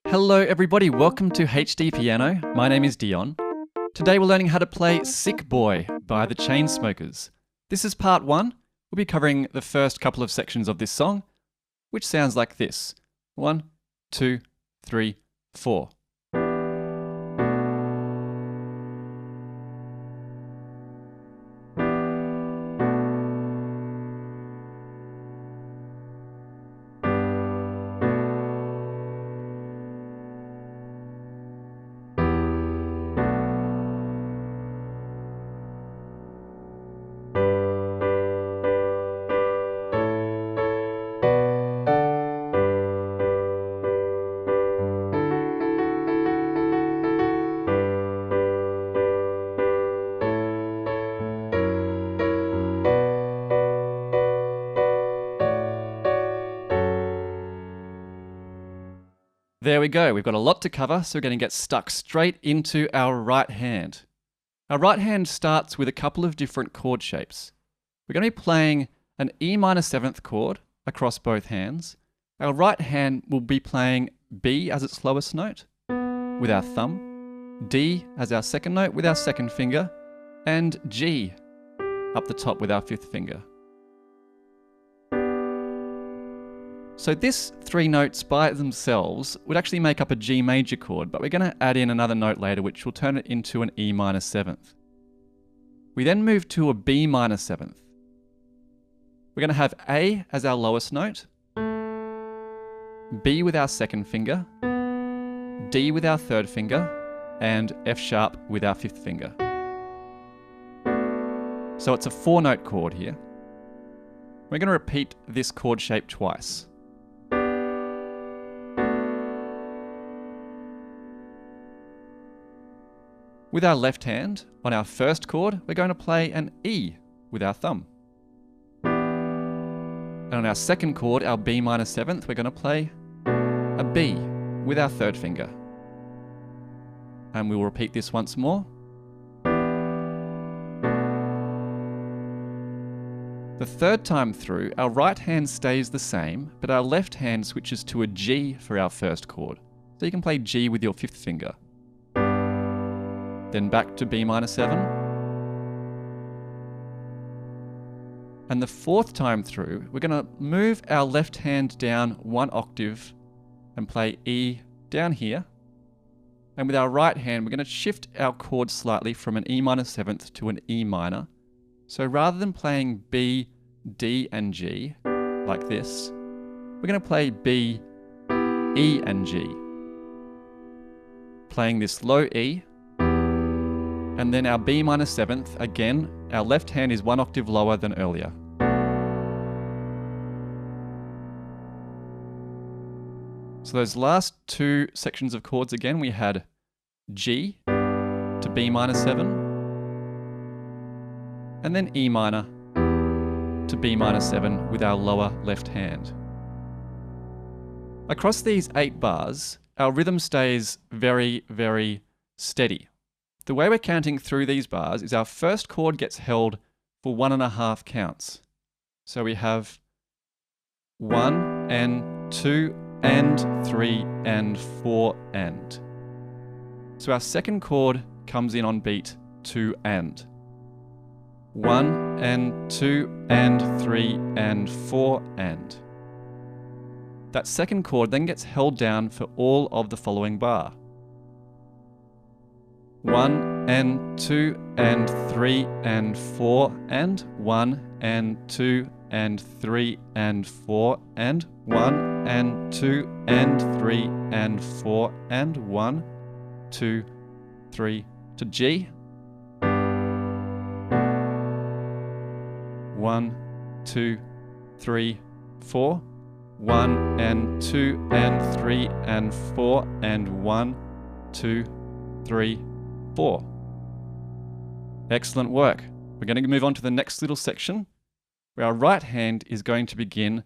Hello everybody, welcome to HDpiano. My name is Dion. Today we're learning how to play Sick Boy by the Chainsmokers. This is part 1. We'll be covering the first couple of sections of this song, which sounds like this. 1, 2, 3, 4. There we go, we've got a lot to cover, so we're going to get stuck straight into our right hand. Our right hand starts with a couple of different chord shapes. We're going to be playing an E minor 7th chord across both hands. Our right hand will be playing B as its lowest note with our thumb, D as our second note with our second finger, and G up the top with our 5th finger. So this 3 notes by themselves would actually make up a G major chord, but we're going to add in another note later which will turn it into an E minor 7th. We then move to a B minor 7th. We're going to have A as our lowest note, B with our second finger, D with our 3rd finger, and F sharp with our 5th finger. So it's a 4-note chord here. We're going to repeat this chord shape twice. With our left hand, on our first chord, we're going to play an E with our thumb. And on our second chord, our B minor 7th, we're going to play a B with our 3rd finger. And we will repeat this once more. The 3rd time through, our right hand stays the same, but our left hand switches to a G for our first chord. So you can play G with your 5th finger. Then back to B minor 7. And the 4th time through, we're going to move our left hand down 1 octave and play E down here. And with our right hand, we're going to shift our chord slightly from an E minor 7th to an E minor. So rather than playing B, D, and G, like this, we're going to play B, E, and G. Playing this low E, and then our B minor 7th, again, our left hand is 1 octave lower than earlier. So those last 2 sections of chords again, we had G to B minor 7, and then E minor to B minor 7 with our lower left hand. Across these 8 bars, our rhythm stays very, very steady. The way we're counting through these bars is our first chord gets held for 1.5 counts. So we have 1 and 2 and 3 and 4 and. So our second chord comes in on beat 2 and. 1 and 2 and 3 and 4 and. That second chord then gets held down for all of the following bar. 1 and 2 and 3 and 4 and 1 and 2 and 3 and 4 and 1 and 2 and 3 and 4 and 1, 2, 3 to G. 1, 2, 3, 4. 1 and 2 and 3 and 4 and 1, 2, 3, 4. Excellent work. We're going to move on to the next little section where our right hand is going to begin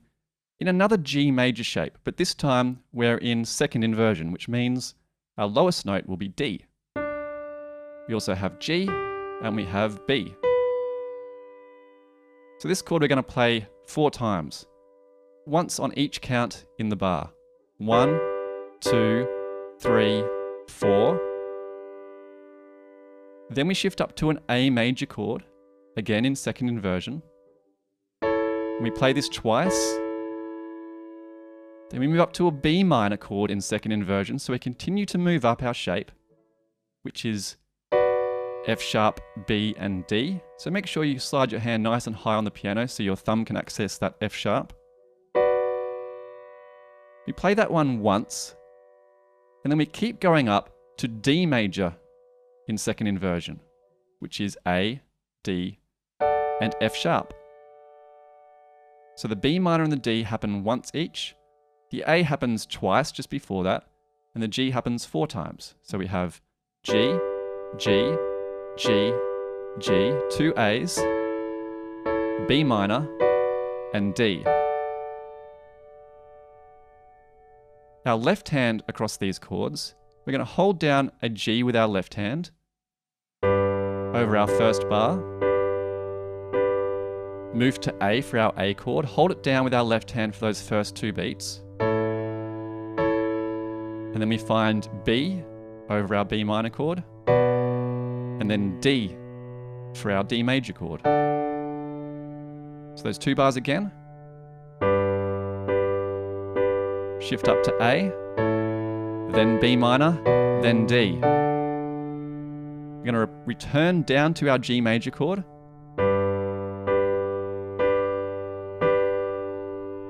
in another G major shape, but this time we're in second inversion, which means our lowest note will be D. We also have G and we have B. So this chord we're going to play 4 times, once on each count in the bar. 1, 2, 3, 4. Then we shift up to an A major chord, again in second inversion. We play this twice. Then we move up to a B minor chord in second inversion, so we continue to move up our shape, which is F sharp, B, and D. So make sure you slide your hand nice and high on the piano so your thumb can access that F sharp. We play that one once, and then we keep going up to D major in second inversion, which is A, D, and F sharp. So the B minor and the D happen once each, the A happens twice just before that, and the G happens 4 times. So we have G, G, G, G, 2 A's, B minor, and D. Our left hand across these chords, we're going to hold down a G with our left hand over our first bar, move to A for our A chord, hold it down with our left hand for those first 2 beats, and then we find B over our B minor chord, and then D for our D major chord. So those 2 bars again. Shift up to A, then B minor, then D. We're going to return down to our G major chord.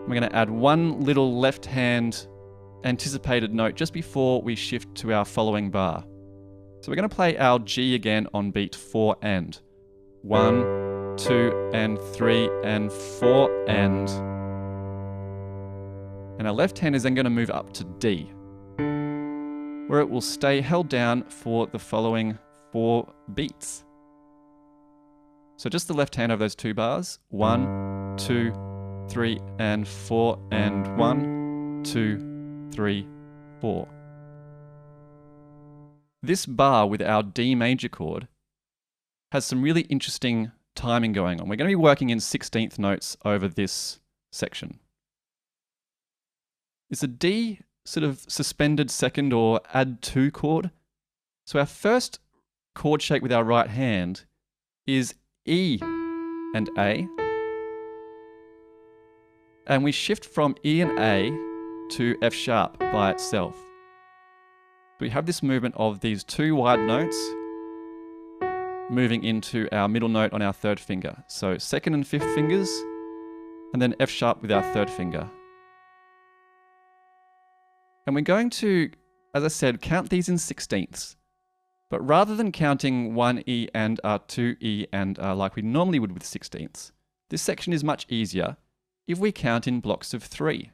We're going to add one little left hand anticipated note just before we shift to our following bar. So we're going to play our G again on beat 4 and. 1, 2, and 3, and 4, and our left hand is then going to move up to D, where it will stay held down for the following 4 beats. So just the left hand over those 2 bars. 1, 2, 3, and 4, and 1, 2, 3, 4. This bar with our D major chord has some really interesting timing going on. We're going to be working in 16th notes over this section. It's a D sort of suspended second or add 2 chord. So our first chord shape with our right hand is E and A. And we shift from E and A to F sharp by itself. We have this movement of these 2 wide notes moving into our middle note on our 3rd finger. So 2nd and 5th fingers, and then F sharp with our 3rd finger. And we're going to, as I said, count these in 16ths. But rather than counting 1 E and 2 E and like we normally would with 16ths, this section is much easier if we count in blocks of 3.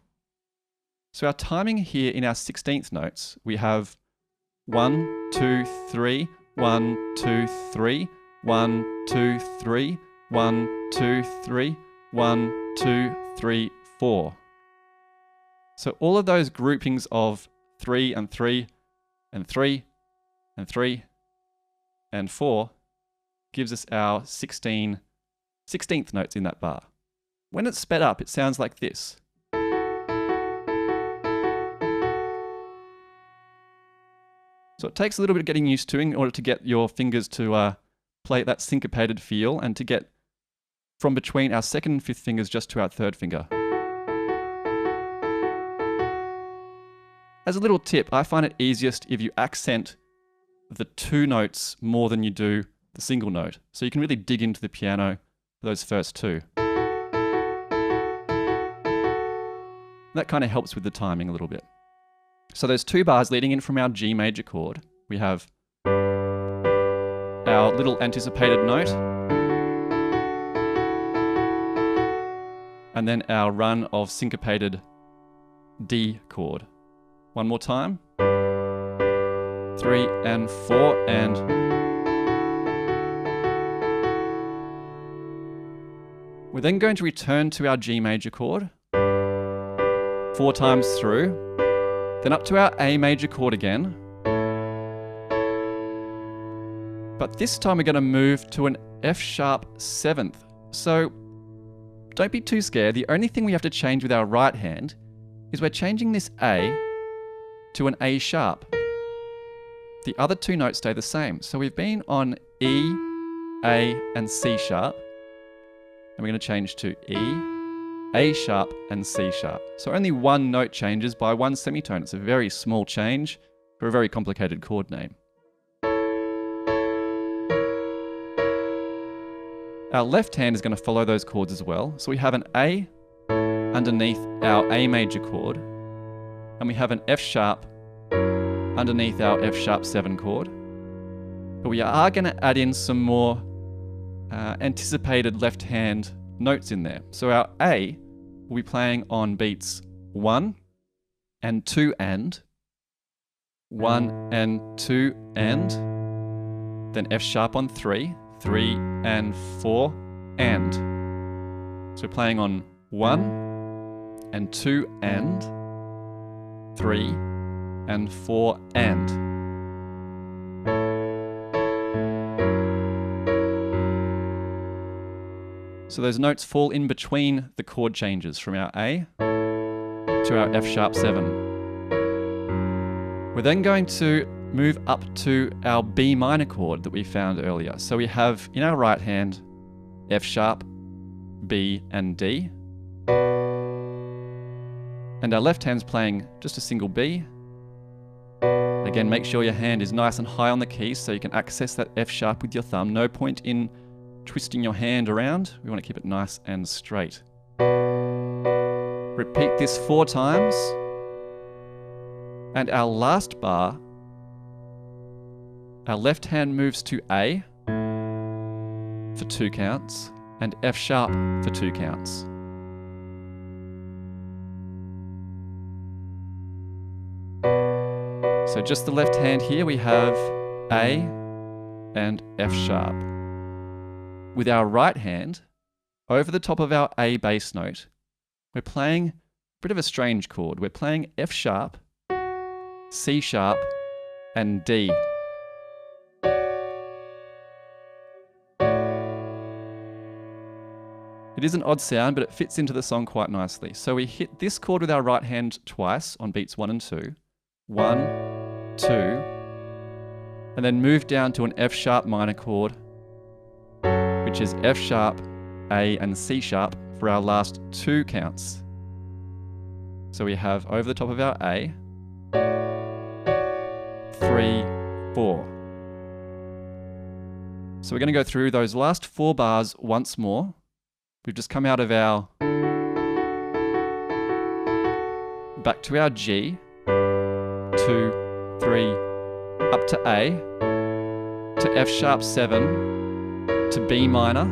So our timing here in our 16th notes, we have 1, 2, 3, 1, 2, 3, 1, 2, 3, 1, 2, 3, 1, 2, 3, 4. So all of those groupings of 3 and 3 and 3 and 3 and 4 gives us our 16th notes in that bar. When it's sped up, it sounds like this. So it takes a little bit of getting used to in order to get your fingers to play that syncopated feel and to get from between our 2nd and 5th fingers just to our 3rd finger. As a little tip, I find it easiest if you accent the 2 notes more than you do the single note. So you can really dig into the piano for those first 2. That kind of helps with the timing a little bit. So those 2 bars leading in from our G major chord, we have our little anticipated note, and then our run of syncopated D chord. One more time. 3 and 4 and... We're then going to return to our G major chord 4 times through, then up to our A major chord again. But this time we're going to move to an F sharp 7th. So don't be too scared. The only thing we have to change with our right hand is we're changing this A to an A sharp. The other two notes stay the same. So we've been on E, A, and C sharp. And we're going to change to E, A sharp, and C sharp. So only one note changes by one semitone. It's a very small change for a very complicated chord name. Our left hand is going to follow those chords as well. So we have an A underneath our A major chord, and we have an F sharp underneath our F sharp 7 chord. But we are going to add in some more anticipated left hand notes in there. So our A will be playing on beats 1 and 2 and, 1 and 2 and, then F sharp on 3, 3 and 4 and. So we're playing on 1 and 2 and, 3 and 4 and. So those notes fall in between the chord changes from our A to our F sharp 7. We're then going to move up to our B minor chord that we found earlier. So we have in our right hand F sharp, B, and D. And our left hand's playing just a single B. Again, make sure your hand is nice and high on the keys so you can access that F sharp with your thumb. No point in twisting your hand around. We want to keep it nice and straight. Repeat this 4 times. And our last bar, our left hand moves to A for 2 counts and F sharp for 2 counts. So just the left hand here, we have A and F sharp. With our right hand, over the top of our A bass note, we're playing a bit of a strange chord. We're playing F sharp, C sharp, and D. It is an odd sound, but it fits into the song quite nicely. So we hit this chord with our right hand twice on beats 1 and 2. 1, 2, and then move down to an F sharp minor chord, which is F sharp, A, and C sharp for our last 2 counts. So we have over the top of our A, 3, 4. So we're going to go through those last 4 bars once more. We've just come out of our, back to our G, 2, 3, up to A, to F sharp 7, to B minor,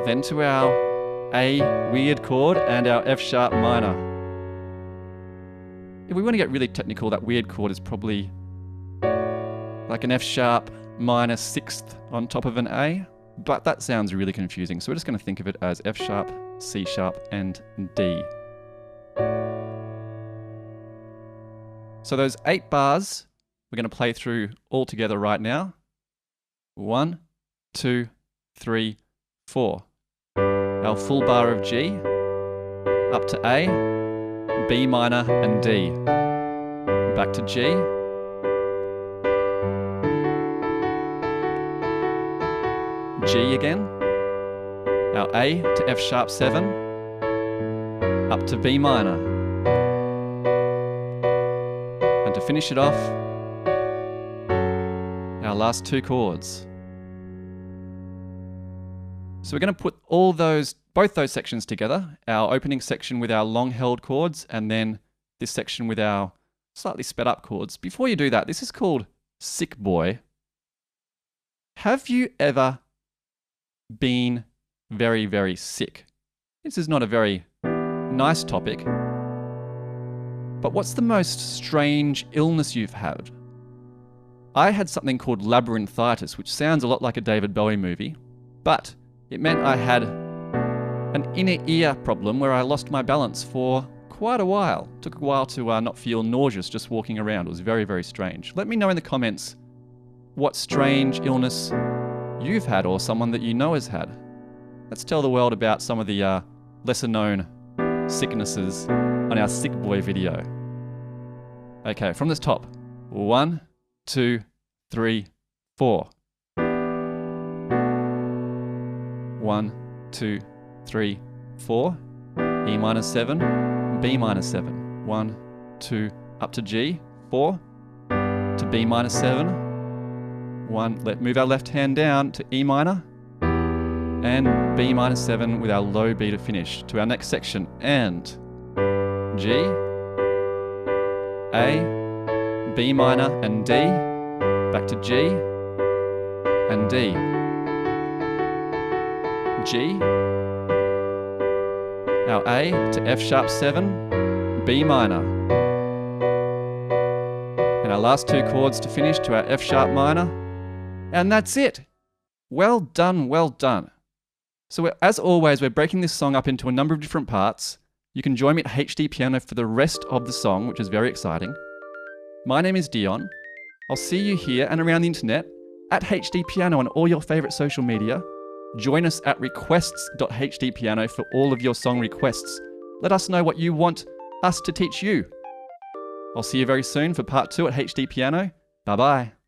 then to our A weird chord and our F sharp minor. If we want to get really technical, that weird chord is probably like an F sharp minor 6th on top of an A, but that sounds really confusing. So we're just going to think of it as F sharp, C sharp, and D. So those 8 bars, we're going to play through all together right now. 1, 2, 3, 4. Our full bar of G, up to A, B minor, and D. Back to G. G again. Our A to F sharp 7, up to B minor. And to finish it off, our last 2 chords. So we're going to put both those sections together, our opening section with our long held chords and then this section with our slightly sped up chords. Before you do that, this is called Sick Boy. Have you ever been very, very sick? This is not a very nice topic, but what's the most strange illness you've had? I had something called labyrinthitis, which sounds a lot like a David Bowie movie, but it meant I had an inner ear problem where I lost my balance for quite a while. It took a while to not feel nauseous just walking around. It was very, very strange. Let me know in the comments what strange illness you've had or someone that you know has had. Let's tell the world about some of the lesser known sicknesses on our Sick Boy video. Okay, from this top. 1, 2, 3, 4. 1, 2, 3, 4. E minor 7, B minor 7. 1, 2, up to G, 4. To B minor 7. 1, move our left hand down to E minor. And B minor 7 with our low B to finish. To our next section. And G, A, B minor and D. Back to G and D. G, our A to F sharp 7, B minor. And our last two chords to finish to our F sharp minor. And that's it. Well done, well done. So as always, we're breaking this song up into a number of different parts. You can join me at HDpiano for the rest of the song, which is very exciting. My name is Dion. I'll see you here and around the internet at HDpiano on all your favorite social media. Join us at requests.hdpiano for all of your song requests. Let us know what you want us to teach you. I'll see you very soon for part 2 at HDpiano. Bye-bye.